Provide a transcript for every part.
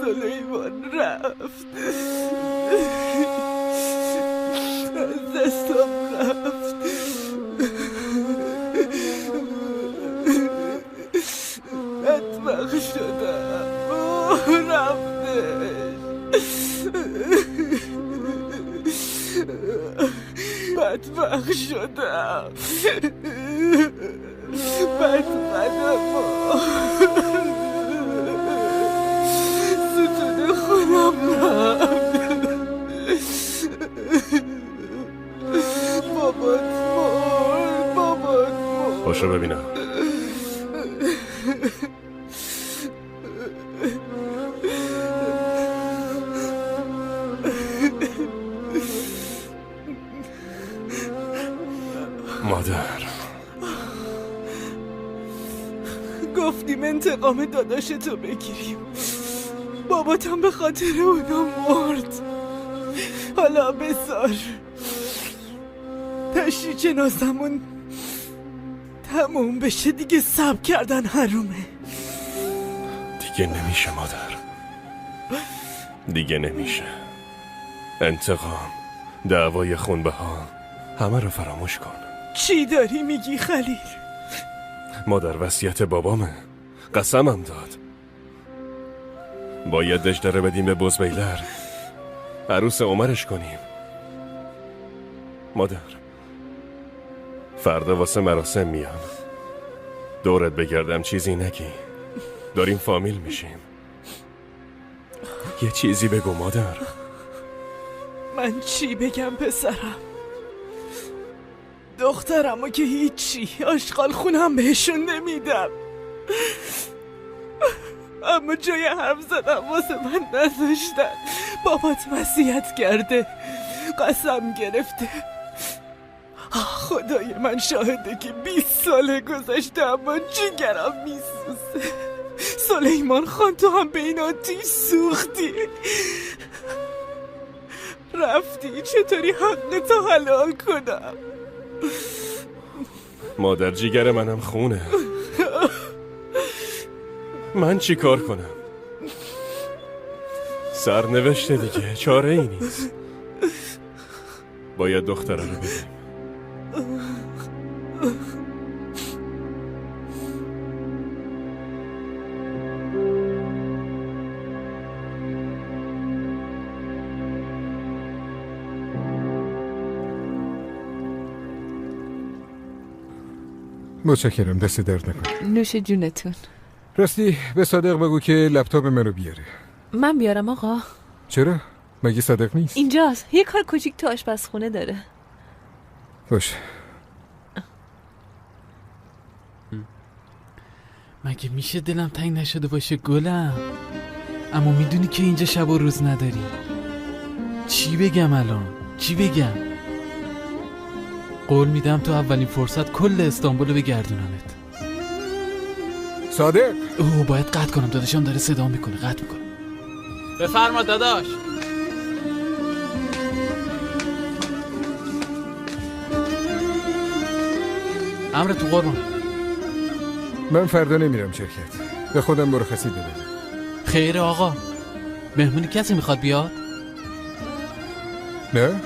سلیمان رفت، از دستم رفت. بدبخت شدم، رفتش. بدبخت شدم، ستون خودم رفت. بابات مرد. باشو ببینم. مادر، گفتیم انتقام داداشتو بگیریم، باباتم به خاطر اونا مرد. حالا بذار تشییع جنازمون تموم بشه دیگه. صبر کردن حرومه. دیگه نمیشه مادر، دیگه نمیشه. انتقام، دعوای خونبها، همه رو فراموش کن. چی داری میگی خلیل؟ مادر وصیت بابامه، قسمم داد. باید دژدره بدیم به بزبیلر، عروس عمرش کنیم. مادر، فردا واسه مراسم میام، دورت بگردم چیزی نگی، داریم فامیل میشیم. یه چیزی بگو مادر. من چی بگم پسرم؟ دخترمو که هیچی، آشغال خونم بهشون نمیدم، اما جای حرف زدم واسه من نذاشتن. بابات وصیت کرده، قسم گرفته. خدای من شاهده که 20 ساله گذشته اما جگرم میسوزه. سلیمان خان، تو هم به این آتیش سوختی، رفتی. چطوری حقتو حلال کنم؟ مادر جیگر منم خونه، من چی کار کنم؟ سرنوشته دیگه، چاره ای نیست. باید دختره رو بدیم. متشکرم، دست درد نکنه. نوش جونتون. راستی به صادق بگو که لپتاپ منو بیاره. من بیارم آقا؟ چرا؟ مگه صادق نیست؟ اینجاست، یه کار کوچیک تو آشپزخونه داره. باشه. مگه میشه دلم تنگ نشده باشه گلم؟ اما میدونی که اینجا شب و روز نداری. چی بگم الان؟ چی بگم؟ قول میدم تو اولین فرصت کل استانبول بگردونمت. صادق، باید قطع کنم، داداشم داره صدا میکنه، قطع میکنم. بفرما داداش. امر تو قربان. من فردا نمیرم شرکت، به خودم مرخصی دادم. خیره آقا، مهمونی کسی میخواد بیاد؟ نه،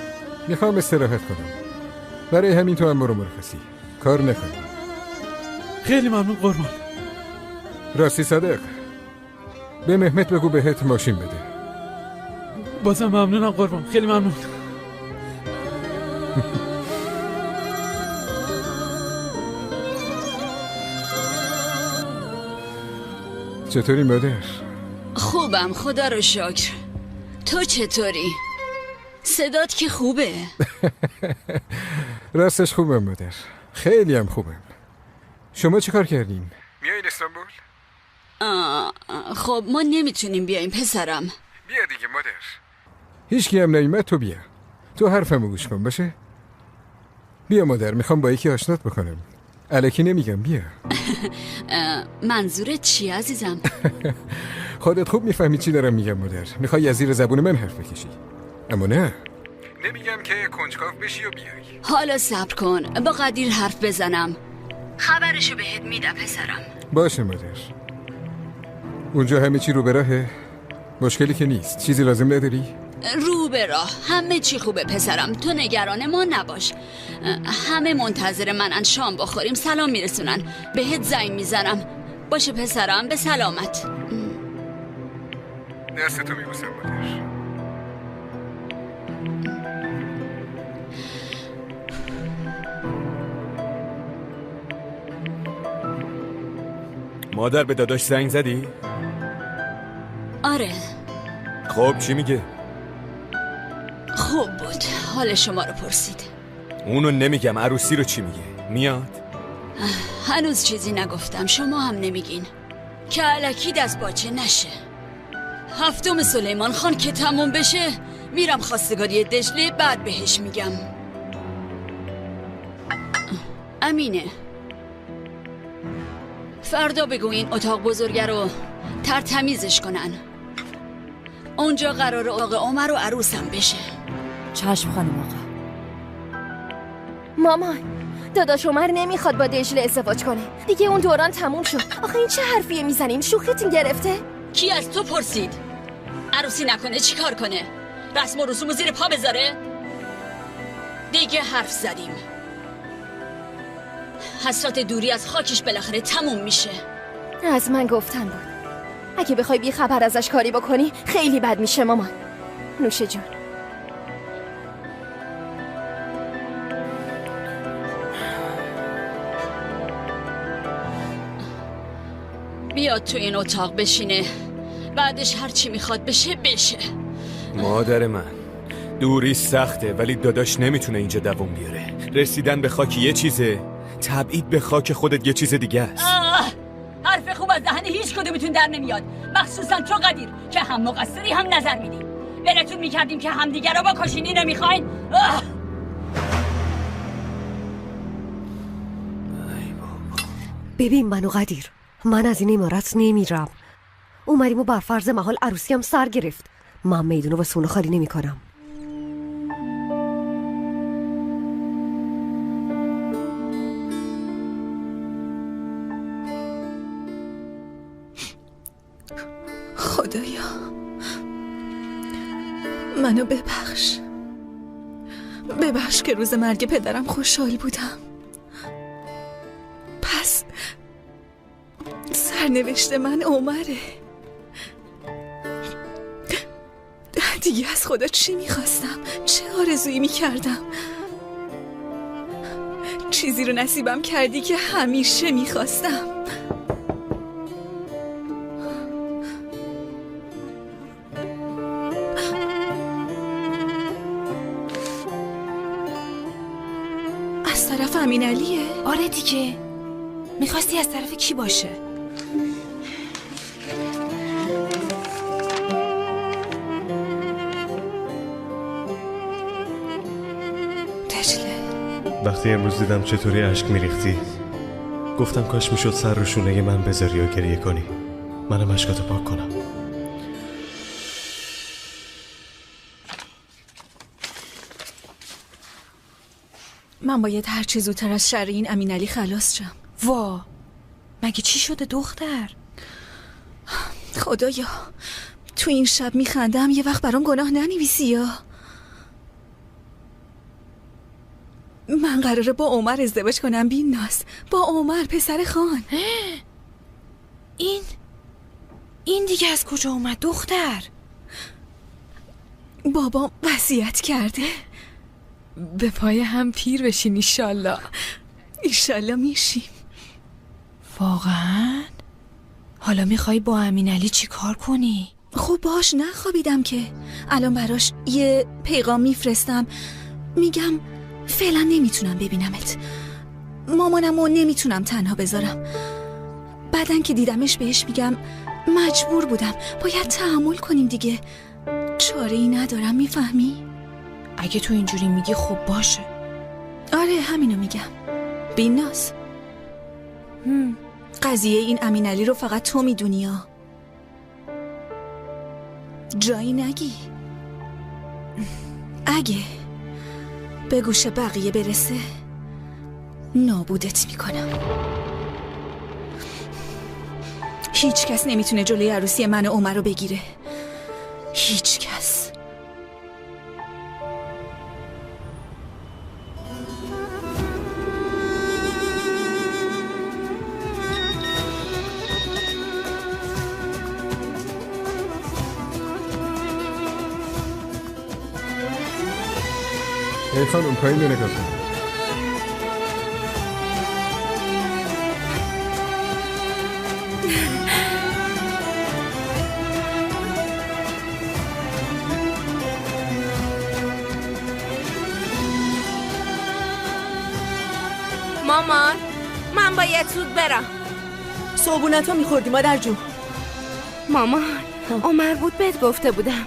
میخوام استراحت کنم. برای همین تو هم برو مرخصی، کار نکنم. خیلی ممنون قربان. راستی صادق، به مهمت بگو بهت ماشین بده. بازم ممنونم قربان، خیلی ممنون. چطوری مادر؟ خوبم خدا رو شکر. تو چطوری؟ صدات که خوبه. راستش خوبم مادر، خیلی هم خوبم. شما چه کار کردین؟ میایین استانبول؟ خب ما نمیتونیم بیاییم پسرم. بیا دیگه مادر. هیچکی هم نیومد، تو بیا. تو حرفمو گوش کن باشه؟ بیا مادر، میخوام با یکی آشنات بکنم. الکی نمیگم، بیا. منظورت چی عزیزم؟ خودت خوب میفهمی چی دارم میگم مادر. میخوای از زیر زبون من حرف بکشی، اما نه، نمیگم که کنجکاو بشی و بیای. حالا صبر کن، با قدیر حرف بزنم، خبرشو بهت میدم پسرم. باشه مادر. اونجا همه چی رو به راهه؟ مشکلی که نیست. چیزی لازم نداری؟ رو به راه، همه چی خوبه پسرم، تو نگران ما نباش. همه منتظر منن، شام بخوریم، سلام میرسونن، بهت زنگ میزنم. باشه پسرم، به سلامت. دستتو میبوسم مادر. مادر به داداش زنگ زدی؟ آره خب چی میگه؟ خوب بود، حال شما رو پرسید. اونو نمیگم، عروسی رو چی میگه؟ میاد؟ هنوز چیزی نگفتم، شما هم نمیگین که الکی دست باچه نشه. هفتم سلیمان خان که تموم بشه میرم خواستگاری دجله، بعد بهش میگم. امینه، فردا بگو این اتاق بزرگه رو ترتمیزش کنن. اونجا قرار آقا عمر و عروسم بشه. چشم خانم آقا. مامان، داداش عمر نمیخواد با دجله ازدواج کنه. دیگه اون دوران تموم شد. آخه این چه حرفیه میزنین؟ شوخیتون گرفته؟ کی از تو پرسید؟ عروسی نکنه چی کار کنه؟ رسم و رسوم زیر پا بذاره؟ دیگه حرف زدیم. حسرت دوری از خاکش بالاخره تموم میشه. از من گفتن بود. اگه بخوای بی خبر ازش کاری بکنی خیلی بد میشه مامان. نوش جون. بیاد تو این اتاق بشینه، بعدش هر چی میخواد بشه. مادر من، دوری سخته ولی داداش نمیتونه اینجا دوام بیاره. رسیدن به خاک یه چیزه، تبعید به خاک خودت یه چیز دیگه است. حرف خوب از دهن هیچ کدومتون در نمیاد، مخصوصا تو قدیر که هم مقصری هم نظر میدی. ولتون میکردیم که همدیگه رو بکشینی، نمیخواین؟ ببین منو قدیر، من از این امارت نمیرم. اومدیم و بر فرض محال عروسی هم سر گرفت. من میدونو واسه اونو خالی نمی کنم. خدایا منو ببخش که روز مرگ پدرم خوشحال بودم. پس سرنوشت من عمره. دیگه از خدا چی میخواستم؟ چه آرزویی میکردم؟ چیزی رو نصیبم کردی که همیشه میخواستم. از طرف امین علیه؟ آره دیگه. میخواستی از طرف کی باشه؟ وقتی امروز دیدم چطوری اشک میریختی، گفتم کاش میشد سر رو شونه من بذاری و گریه کنی، منم اشکاتو پاک کنم. من باید هر چه زودتر از شر این امین علی خلاص شم. وا، مگه چی شده دختر؟ خدایا تو این شب میخندم، یه وقت برام گناه ننویسی یا؟ من قراره با عمر ازدواج کنم بی‌ناز، با عمر پسر خان. این دیگه از کجا اومد دختر؟ بابام وصیت کرده. به پای هم پیر بشین ایشالله. ایشالله میشیم. واقعا؟ حالا میخوای با امین علی چی کار کنی؟ خب باش نخوابیدم که. الان براش یه پیغام میفرستم، میگم فعلا نمیتونم ببینمت، مامانمو نمیتونم تنها بذارم. بعدن که دیدمش بهش میگم مجبور بودم، باید تحمل کنیم دیگه، چاره ای ندارم. میفهمی؟ اگه تو اینجوری میگی خب باشه. آره همینو میگم. بی‌ناز، قضیه این امین علی رو فقط تو میدونی ها، جایی نگی. اگه به گوش بقیه برسه نابودت میکنم. هیچ کس نمیتونه جلوی عروسی من و عمر رو بگیره. هیچ کس. خانم پایین رو نگاه کن. مامان من باید زود برم. صبحونت ها میخوردی مادر جون. مامان عمر بود بهت گفته بودم.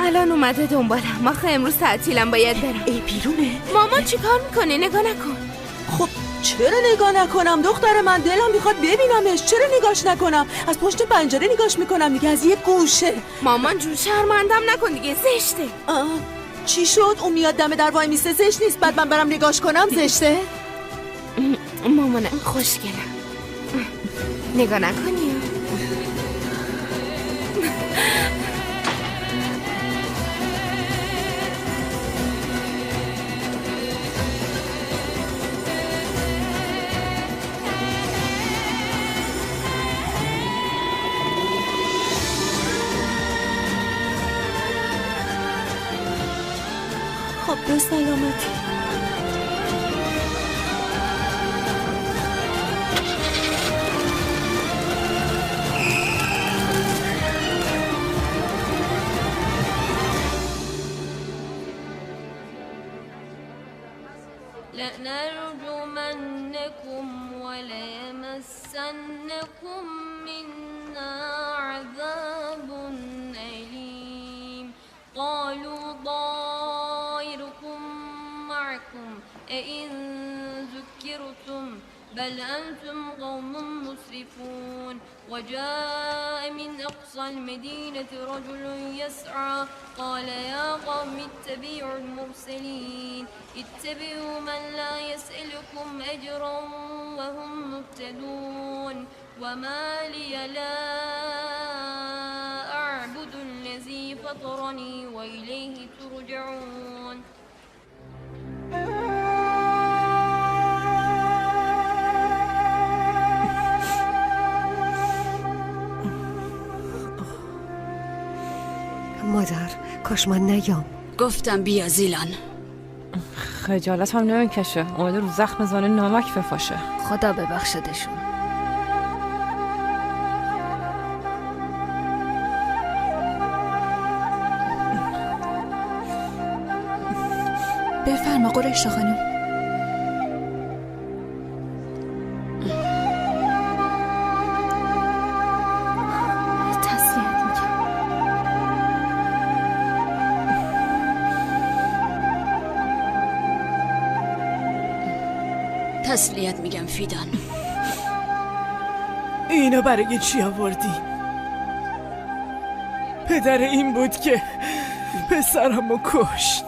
الان اومده دنبالم. آخه امروز تعطیلم باید برم. ای بیرونه. مامان چی کار میکنه؟ نگاه نکن. خب چرا نگاه نکنم دختر من؟ دلم میخواد ببینمش. چرا نگاش نکنم؟ از پشت پنجره نگاش میکنم دیگه، از یه گوشه. مامان جون شرمندم نکن دیگه، زشته. چی شد؟ اون میاد دم در وای میسته، زشت نیست بعد من برم نگاش کنم زشته؟ مامانم خوشگلم. نگاه نکنی. خب به سلامتی. لنرجمنكم وليمسنكم منا عذاب أليم قالوا طائركم معكم أئن ذكرتم بل أنتم قوم مسرفون وجاء من أقصى المدينة رجل يسعى قال يا قوم اتبعوا المرسلين اتبعوا من لا يسألكم أجرا وهم مهتدون وما لي لا أعبد الذي فطرني وإليه ترجعون. مادر کاش من نیام. گفتم بیا زیلان. خجالت هم نمیکشه، اومده رو زخم زانه نمک بفاشه. خدا ببخشدشون. بفرما قریش خانم. تسلیت میگم فیدان. اینو برای چی آوردی؟ پدر این بود که پسرمو کشت.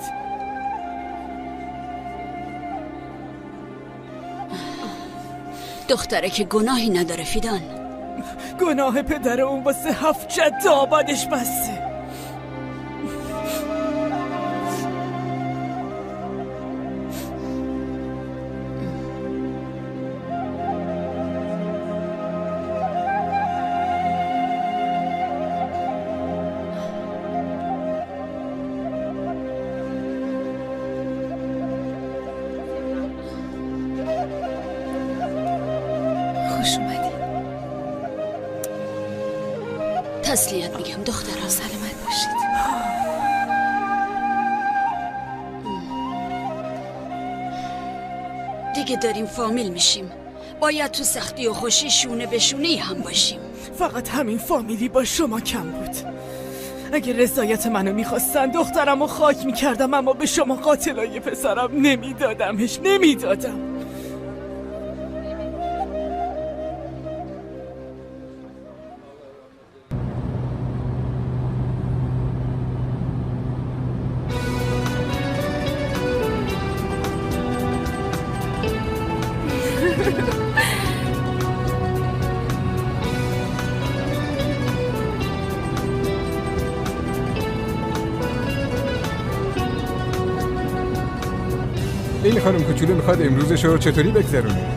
دختره که گناهی نداره فیدان. گناه پدر اون واسه 7 جد آبادش بسته. خوش اومدی. تسلیت میگم دخترم. سلامت باشید. دیگه داریم فامیل میشیم. باید تو سختی و خوشی شونه به شونه هم باشیم. فقط همین فامیلی با شما کم بود. اگه رضایت منو میخواستن دخترمو خاک میکردم، اما به شما قاتلای پسرم نمیدادم. این خانم کوچولو میخواد امروزش رو چطوری بگذرونه؟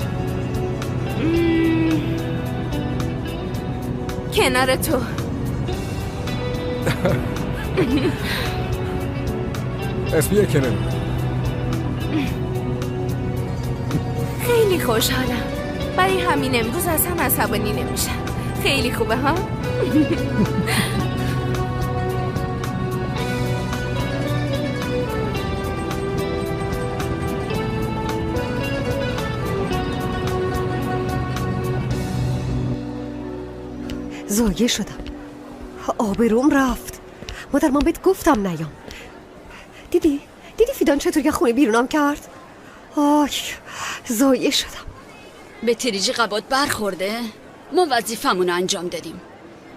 کنار تو. پس بیا کنار. خیلی خوشحالم. برای همین امروز از هم عصبانی نمیشم. خیلی خوبه ها؟ زایه شدم. آبروم رفت. مادر من بهت گفتم نیام. دیدی فیدان چطوری خونه بیرونم کرد؟ آی زایه شدم. به تریجی قبات برخورده؟ ما وظیفمون رو انجام دادیم.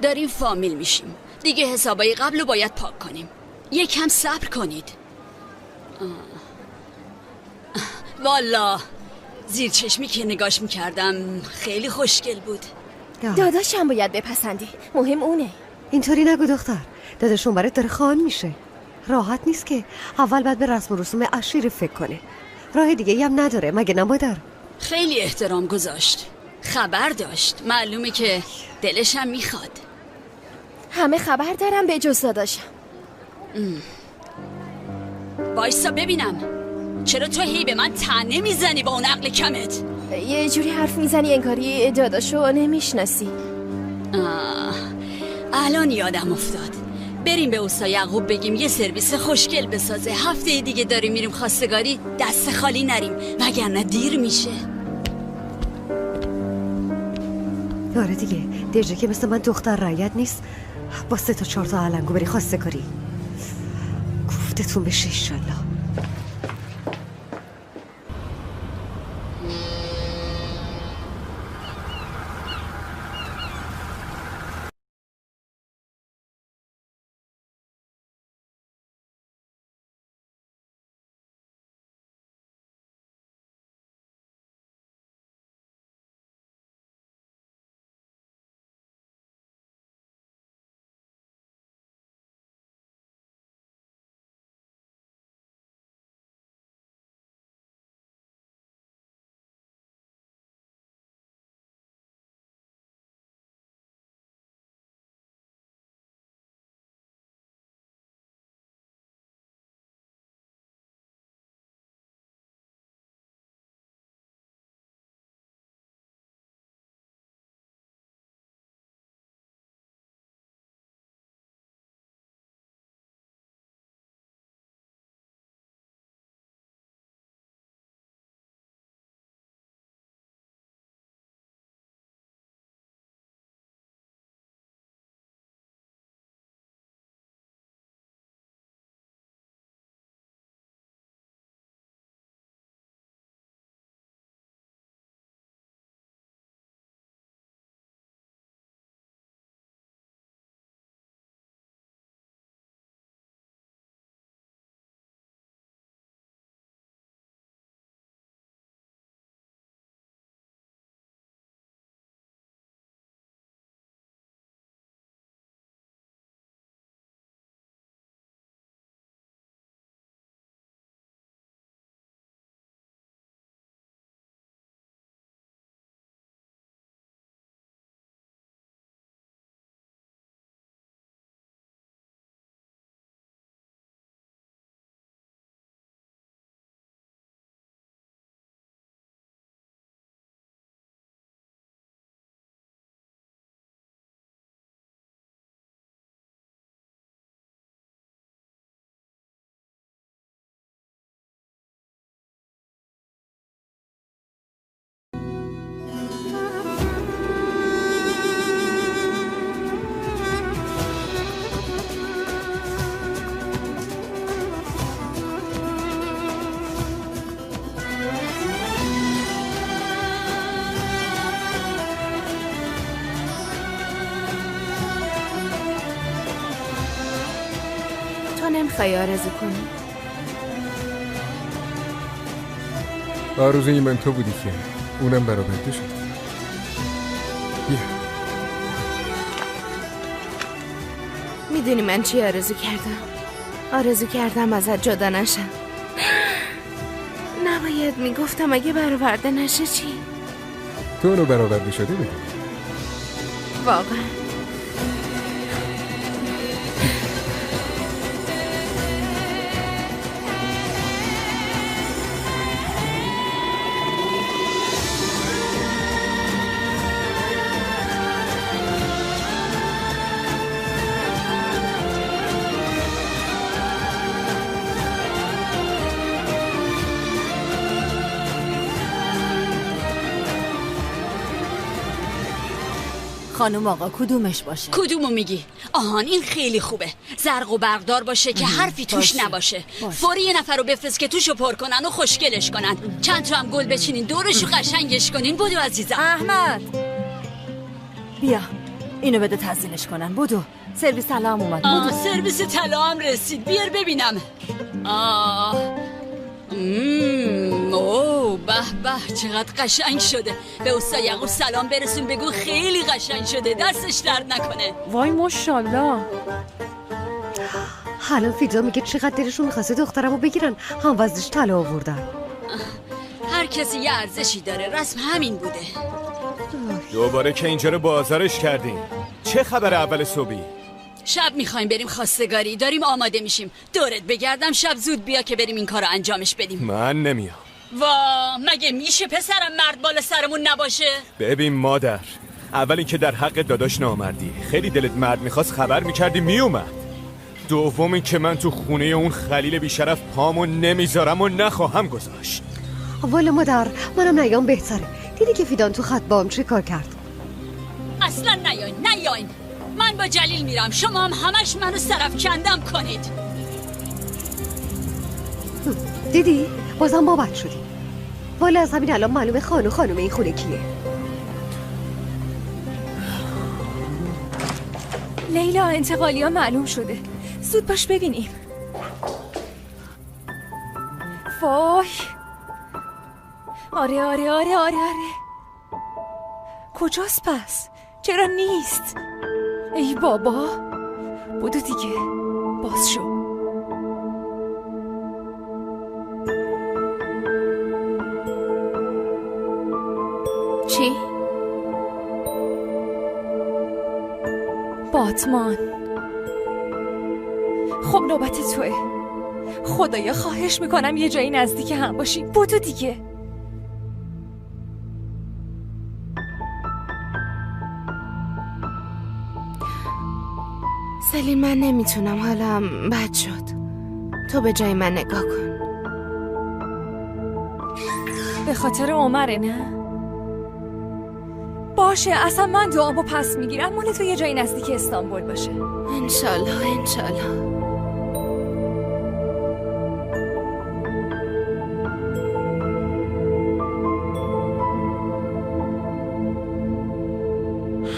داریم فامیل میشیم. دیگه حسابای قبل رو باید پاک کنیم. یکم صبر کنید. والا زیر چشمی که نگاش میکردم خیلی خوشگل بود. داداشم باید بپسندی. مهم اونه. اینطوری نگو دختر. داداشون برات داره خان میشه. راحت نیست که اول باید به رسم و رسوم عشیره فکر کنه. راه دیگه هم نداره مگه نه مادر؟ خیلی احترام گذاشت. خبر داشت. معلومه که دلشم میخواد. همه خبر دارم به جز داداشم. بایستا ببینم. چرا تو هی به من طعنه میزنی با اون عقل کمت؟ یه جوری حرف میزنی انگاری داداشو نمیشناسی. الان یادم افتاد. بریم به اوستا یعقوب بگیم یه سرویس خوشگل بسازه. هفته دیگه داریم میریم خواستگاری، دست خالی نریم وگرنه دیر میشه. آره دیگه دژه که مثل من دختر رعیت نیست با 3 تا 4 تا علنگو بری خواستگاری. گفتتون بشه انشالله. نمیخوای آرزو کنی؟ آرزوی من تو بودی که اونم برآورده شد. بیا. میدونی من چی آرزو کردم؟ آرزو کردم ازت جدا نشم. نباید باید میگفتم اگه برآورده نشه چی؟ تو اونو برآورده شده بدونی. واقعا خانم آقا کدومش باشه؟ کدومو میگی؟ آهان این خیلی خوبه. زرق و برقدار باشه که حرفی توش نباشه. فوری یه نفر رو بفرست که توشو پر کنن و خوشگلش کنن. چند تا هم گل بچینین دورشو قشنگش کنین. بدو عزیزم. احمد بیا اینو بده تزیینش کنن. بدو سرویس طلا هم اومد. بدو سرویس طلا هم رسید. بیار ببینم. اوه به به چقدر قشنگ شده. به استاد یعقوب سلام برسون بگو خیلی قشنگ شده. دستش درد نکنه. وای ماشاءالله. حالا فیدا میگه چقدر دلشون میخواسته دخترمو بگیرن، هم وزنش طلا آوردن. هر کسی یه ارزشی داره. رسم همین بوده. دوباره که اینجا رو بازارش کردیم. چه خبر اول صبحی؟ شب میخوایم بریم خواستگاری. داریم آماده میشیم. دورت بگردم شب زود بیا که بریم این کارو انجامش بدیم. من نمیام. مگه میشه پسرم مرد بالا سرمون نباشه؟ ببین مادر، اولی که در حق داداش نامردی. خیلی دلت مرد میخواست خبر میکردی میومد. دومی که من تو خونه اون خلیل بیشرف پامو نمیذارم و نخواهم گذاشت. والا مادر منم نیام بهتره. دیدی که فیدان تو خط بام چه کار کرد؟ اصلا نیاین. من با جلیل میرم. شما هم همش منو صرف کندم کنید. دیدی؟ بازم ما بد شدیم. والا از همین الان معلومه خانم این خونه کیه. لیلا انتقالی ها معلوم شده. زود باش ببینیم. وای آره کجاست پس؟ چرا نیست؟ ای بابا بودو دیگه. باز شو. چی؟ باتمان. خب نوبت توه. خدایا خواهش میکنم یه جایی نزدیک هم باشیم. بودو دیگه. سلیم من نمیتونم، حالم بد شد. تو به جای من نگاه کن. به خاطر عمره نه؟ باشه اصلا من دعامو پس میگیرم. مال تو یه جایی نزدیک استانبول باشه. انشالله.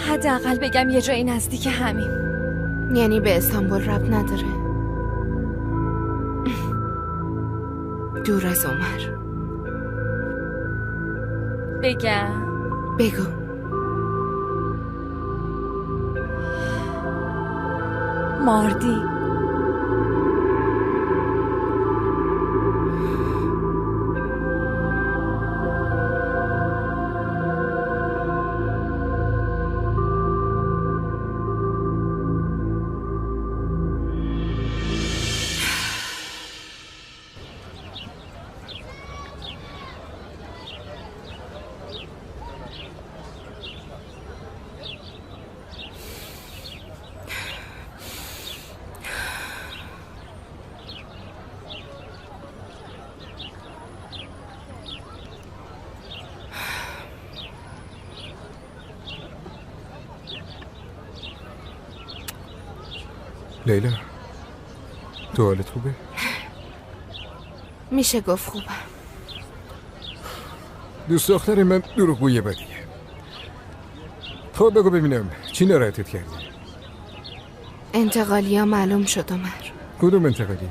حداقل بگم یه جایی نزدیک همین. یعنی به استانبول ربط نداره؟ دور از عمر. بگم؟ بگو. ماردی. لیلا تو حالت خوبه؟ میشه گفت خوبم. دوست دختر من دروغگوی بدیه. خب بگو ببینم چی ناراحتت کرده؟ انتقالی ها معلوم شد عمر. کدوم انتقالی؟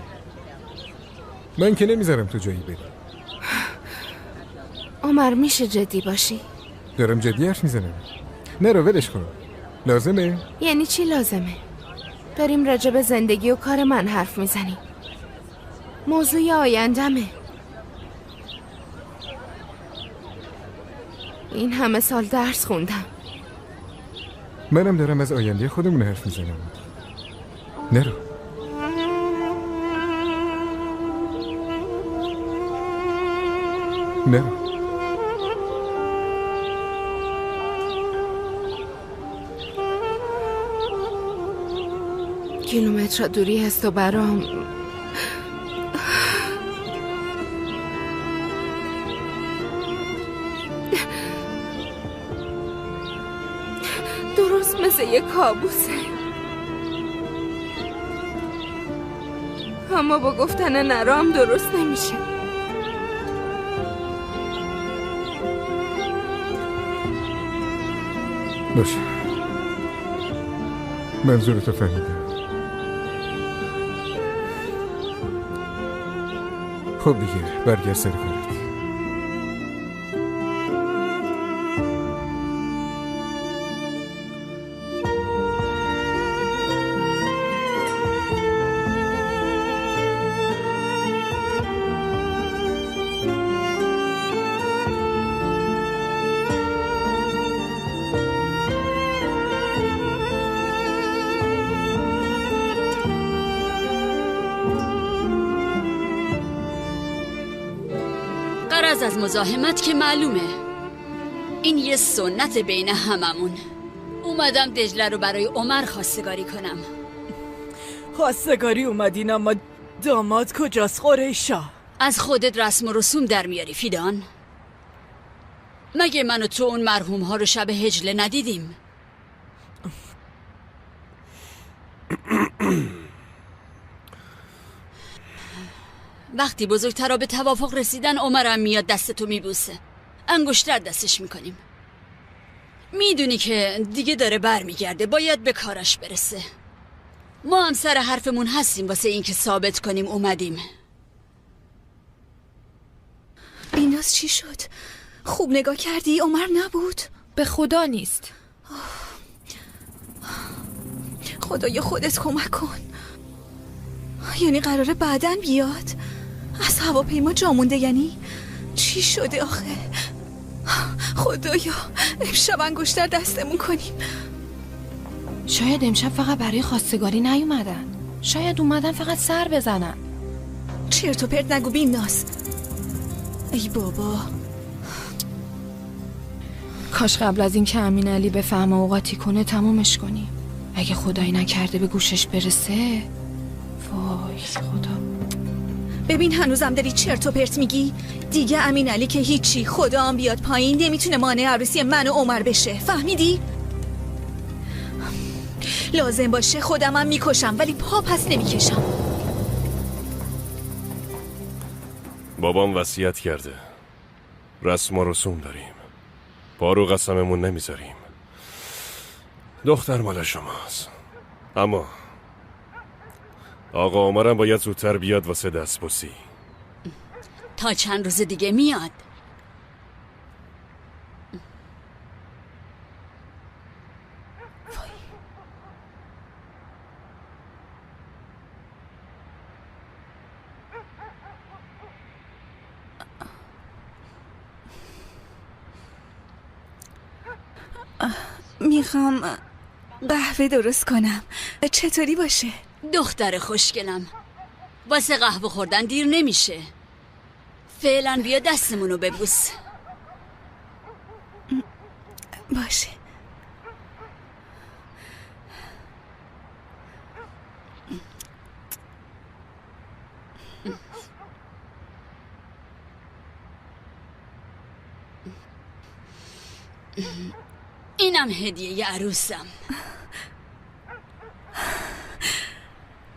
من که نمیذارم تو جایی بری. عمر میشه جدی باشی؟ دارم جدی حرف میزنم. نرو ولش کن. لازمه؟ یعنی چی لازمه؟ داریم راجع به زندگی و کار من حرف میزنیم. موضوع آیندمه. این همه سال درس خوندم. منم دارم از آینده خودمون حرف میزنم. نرو. نرو. کیلومتر دوری است و برام درست مثل یک کابوسه. اما با گفتن نرام درست نمیشه. باشه، منظورتو فهمیدم. خب دیگه برگرد سر کارت. غرض از مزاحمت که معلومه، این یه سنت بین هممون. اومدم دجله رو برای عمر خواستگاری کنم. خواستگاری اومدین اما داماد کجاست قریشا؟ از خودت رسم و رسوم در میاری فیدان؟ مگه من و تو اون مرحوم ها رو شب هجله ندیدیم؟ وقتی بزرگترا به توافق رسیدن عمرم میاد دستتو میبوسه، انگشتر دستش میکنیم. میدونی که دیگه داره برمیگرده، باید به کارش برسه. ما هم سر حرفمون هستیم واسه این که ثابت کنیم اومدیم. بیناز چی شد؟ خوب نگاه کردی؟ عمر نبود؟ به خدا نیست. خدایا خودت کمک کن. یعنی قراره بعدن بیاد؟ از هواپیما جا مونده یعنی؟ چی شده آخه؟ خدایا امشب انگشتر دستمون کنیم. شاید امشب فقط برای خواستگاری نیومدن. شاید اومدن فقط سر بزنن. چرت و پرت نگو بیناز. ای بابا، کاش قبل از این که امین علی بفهمه اوقاتی کنه تمومش کنیم. اگه خدایی نکرده به گوشش برسه، وای خدا. ببین هنوزم داری چرت و پرت میگی؟ دیگه امین علی که هیچی، خدا هم بیاد پایین نمیتونه مانع عروسی من و عمر بشه، فهمیدی؟ لازم باشه خودمم میکشم ولی پا پس نمیکشم. بابام وصیت کرده، رسم و رسوم داریم، پا رو قسممون نمیذاریم. دختر مال شماست، اما آقا عمرم باید زودتر بیاد واسه دستبوسی. تا چند روز دیگه میاد. میخوام قهوه درست کنم. چطوری باشه؟ دختر خوشگلم، واسه قهوه خوردن دیر نمیشه. فعلا بیا دستمونو ببوس. باشه. اینم هدیه عروسم.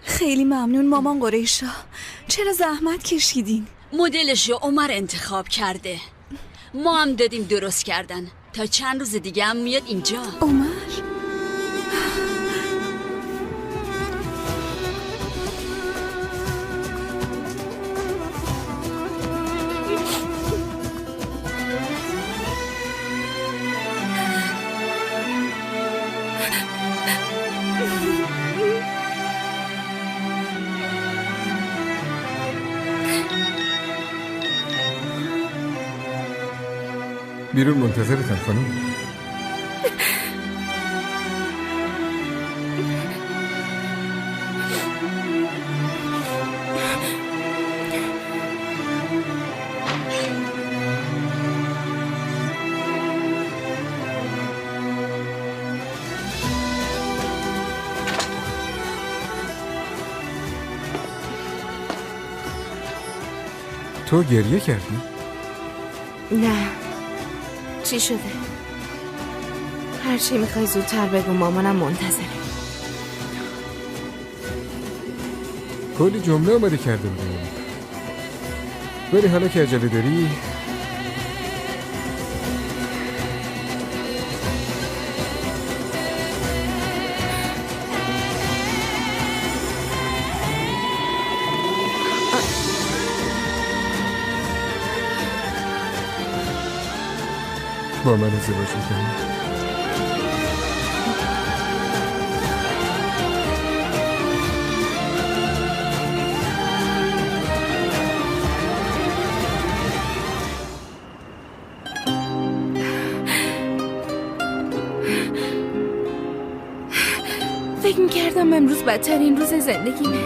خیلی ممنون مامان قریشا. چرا زحمت کشیدین؟ مدلشو عمر انتخاب کرده، ما هم دادیم درست کردن. تا چند روز دیگه هم میاد اینجا. عمر بیرون منتظرتم خانم. تو گریه کردی؟ نه. چی شده؟ هرچی میخوای زودتر بگو، مامانم منتظره. کلی جمله آماده کرده بودم، ولی حالا که عجله داری با من ازدواج میکنی؟ فکر میکردم امروز بدترین روز زندگیمه،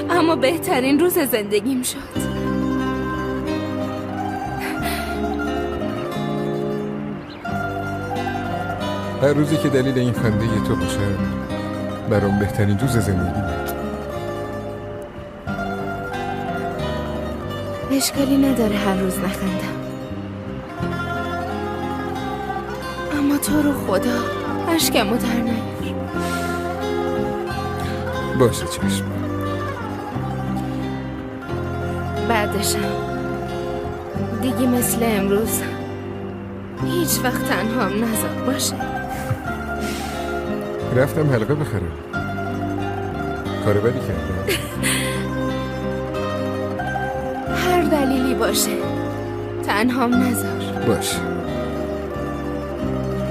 اما بهترین روز زندگیم شد. هر روزی که دلیل این خنده تو باشه برام بهترین روز زندگیمه. اشکالی نداره هر روز نخندم، اما تو رو خدا اشکمو در نیار. باشه چشم. بعدشم دیگه مثل امروز هیچ وقت تنهام نذار باشه. رفتم حلقه بخرم، کار بدی کردم. هر دلیلی باشه تنهام نذار. باشه.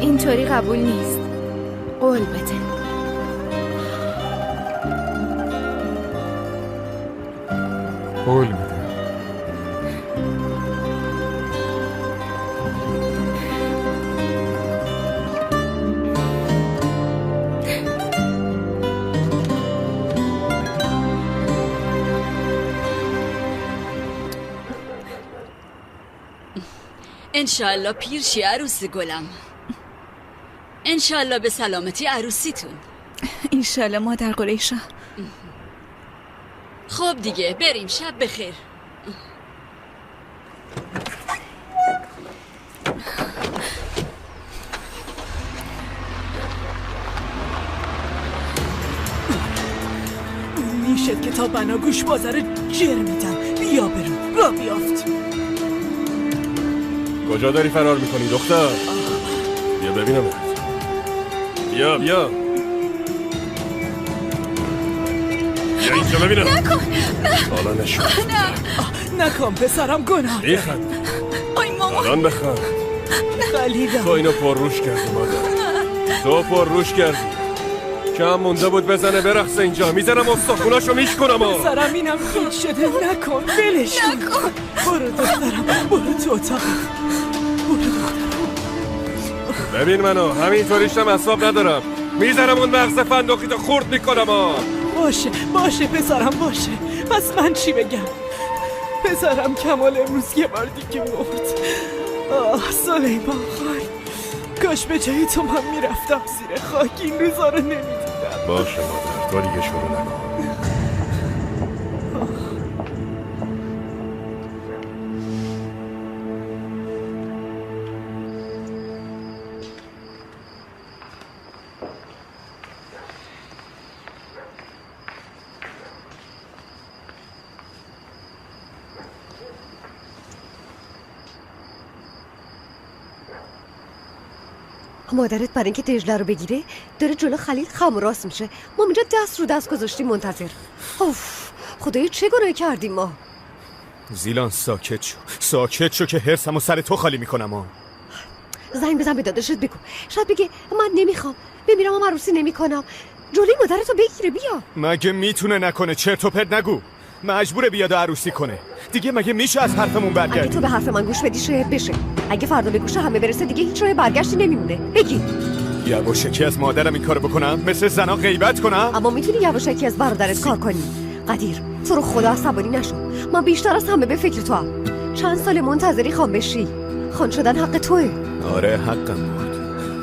اینطوری قبول نیست، قول بده. قول میدم. انشالله پیرشی عروسی گلم. انشالله به سلامتی عروسیتون. انشالله مادر قریشا. خب دیگه بریم، شب بخیر. نیشت که تا بناگوش بازار جر میدم. بیا برو، را بیافت. کجا داری فرار میکنی دختر؟ بیا ببینم. بیا بیا اینجا ببینم. نکن. حالا نشون. نکن پسرم، گناه. بیخند. آی ماما. الان بخند. خلیدم. تو اینو پرروش کردی مادر. تو پرروش کردی. کم مونده بود بزنه برقصه اینجا. میزنم استخوناشو میشکنم. پسرم اینم خیل شده. نکن، ولش نکن. برو دخترم، برو تو اتاق. برو دخترم. ببین منو همینطوریشم اصاب ندارم. میزنم اون مغز فندقی خورد میکنم. باشه پسرم، باشه. پس من چی بگم؟ پسرم کمال امروز یه بار دیگه مرد. سلیمان خان، کاش به جای تو من میرفتم زیر خاک، این روزا رو نمیدیدم. باشه مادر، تو دیگه شروع نکن. مادرت برای اینکه دجله رو بگیره داره جلو خلیل خم و راست میشه. ما اینجا دست رو دست گذاشتیم منتظر. اوف، خدایا چه گناهی کردیم ما. زیلان ساکت شو که حرسمو سر تو خالی میکنم. زنگ بزن به داداشت بگو، شاید بگه من نمیخوام، بمیرم هم عروسی نمیکنم. جلوی مادرتو بگیره. بیا. مگه میتونه نکنه؟ چرت و پرت نگو. مجبوره بیاد عروسی کنه دیگه. مگه میشه از حرفمون برگردی؟ اگه تو به حرف من گوش بدی شاید بشه. اگه فردا به گوش همه برسه دیگه هیچ راه برگشتی نمیمونه. بگی یواشکی از مادرم این کارو بکنم؟ مثل زنا غیبت کنم؟ اما میتونی یواشکی از برادرت کار کنی. قدیر تو رو خدا عصبانی نشو. من بیشتر از همه به فکر تو هم. چند سال منتظری خان بشی. خان شدن حق توئه. آره حقم بود،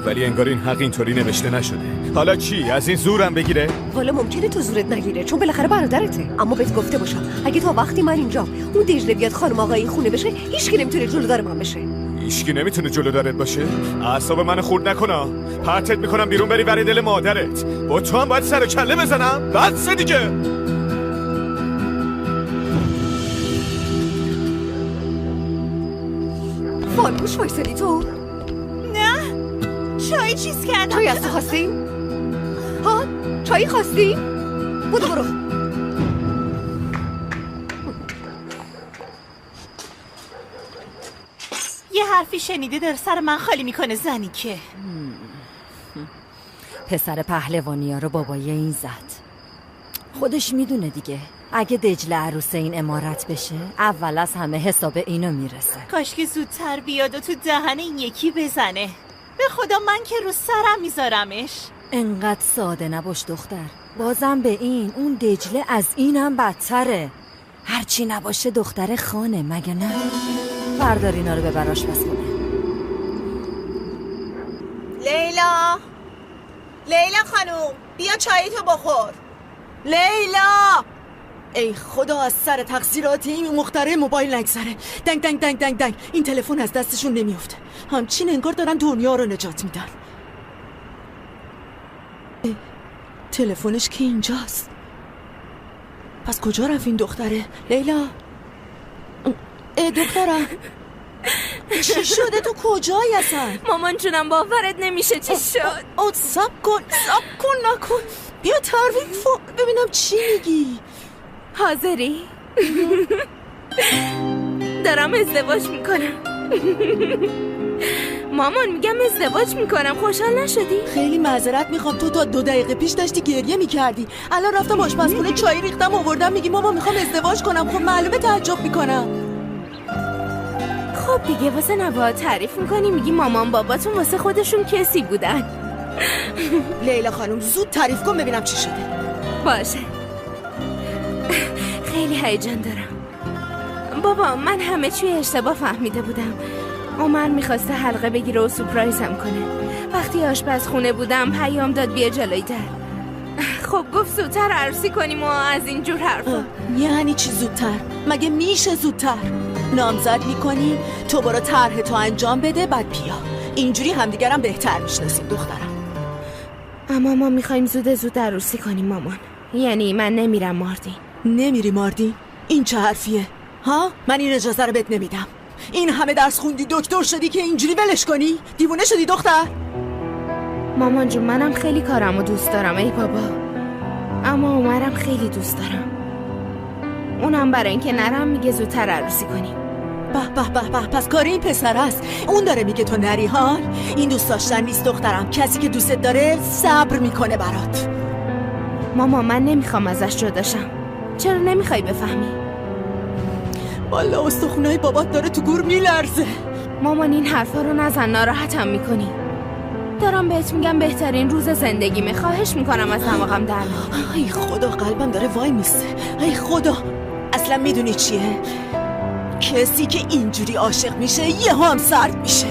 ولی انگار این حق اینطوری نوشته نشده. حالا چی؟ از این زورم بگیره؟ والا ممکنه تو زورت نگیره چون بالاخره برادرته. اما بهت گفته باشم اگه تا وقتی من اینجا اون دجله بیاد خانم آقای این خونه بشه، هیچکی نمیتونه جلودار من بشه. هیچکی نمیتونه جلودارت باشه؟ اعصاب منو خورد نکنه. پرتت میکنم بیرون بری برای دل مادرت. با تو هم باید سر و کله بزنم؟ بس دیگه. فالگوش وایسادی تو؟ نه چای چیز کردم. چای از تو خواستی؟ ها؟ چایی خواستی؟ برو یه حرفی شنیده داره سر من خالی میکنه زنی که پسر پهلوانی ها رو بابای این زد. خودش میدونه دیگه اگه دجله عروس این امارت بشه اول از همه حساب اینو میرسه. کاش که زودتر بیاد و تو دهن این یکی بزنه. به خدا من که رو سرم میذارمش. انقدر ساده نباش دختر. بازم به این اون دجله از اینم بدتره. هرچی نباشه دختر خانه مگه نه؟ بردار اینا رو ببر آشپزخونه. لیلا خانوم بیا چایی تو بخور. لیلا ای خدا از سر تقصیرات این مخترع موبایل نگذره. دنگ دنگ دنگ دنگ دنگ این تلفن از دستشون نمیفته. همچین انگار دارن دنیا رو نجات میدن. تلفنش که اینجاست. پس کجا رفت این دختره؟ لیلا دخترم چی شده؟ تو کجایی اصلا؟ مامان جونم باورت نمیشه چی شد. سب کن نکن. بیا تعریف ببینم چی میگی. حاضری؟ دارم ازدواج میکنم. مامان میگم ازدواج میکنم. خوشحال نشدی؟ خیلی معذرت میخوام. تو تا 2 دقیقه پیش داشتی گریه میکردی. الان رفتم آشپزخونه چای ریختم آوردم میگی ماما میخوام ازدواج کنم. خب معلومه تعجب میکنم. خب دیگه واسه نواد تعریف میکنی میگی مامان باباتون واسه خودشون کسی بودن. لیلا خانم زود تعریف کن ببینم چی شده. باشه. خیلی هیجان دارم. بابا من همه چی اشتباه فهمیده بودم. عمر میخواسته حلقه بگیره و سورپرایزم کنه. وقتی آشپزخونه بودم پیام داد بیا جلوی در. خب گفت زودتر عروسی کنیم و از اینجور حرفا. یعنی چی زودتر؟ مگه میشه زودتر؟ نامزد میکنی تو برو طرح تو انجام بده بعد بیا. اینجوری همدیگرم بهتر میشناسیم دخترم. اما ما میخوایم زود عروسی کنیم مامان. یعنی من نمیرم ماردین. نمیری ماردین؟ این چه حرفیه؟ ها؟ من این اجازه رو بهت نمیدم. این همه درس خوندی دکتر شدی که اینجوری ولش کنی؟ دیوونه شدی دختر؟ مامان جون منم خیلی کارمو دوست دارم ای بابا. اما عمرم خیلی دوست دارم. اونم برای اینکه نرم میگه زودتر عروسی کنیم. به پس کار این پسر است. اون داره میگه تو نری ها. این دوست داشتن نیست دخترم. کسی که دوستت داره صبر میکنه برات. ماما من نمیخوام ازش جداشم. چرا نمیخوای بفهمی؟ والا استخونای بابات داره تو گور میلرزه. مامان این حرفا رو نزن ناراحتم میکنی. دارم بهت میگم بهترین روز زندگیمه. خواهش میکنم از دماغم در نیا. ای خدا قلبم داره وای میسته. ای خدا اصلا میدونی چیه؟ کسی که اینجوری عاشق میشه یه هم سرد میشه.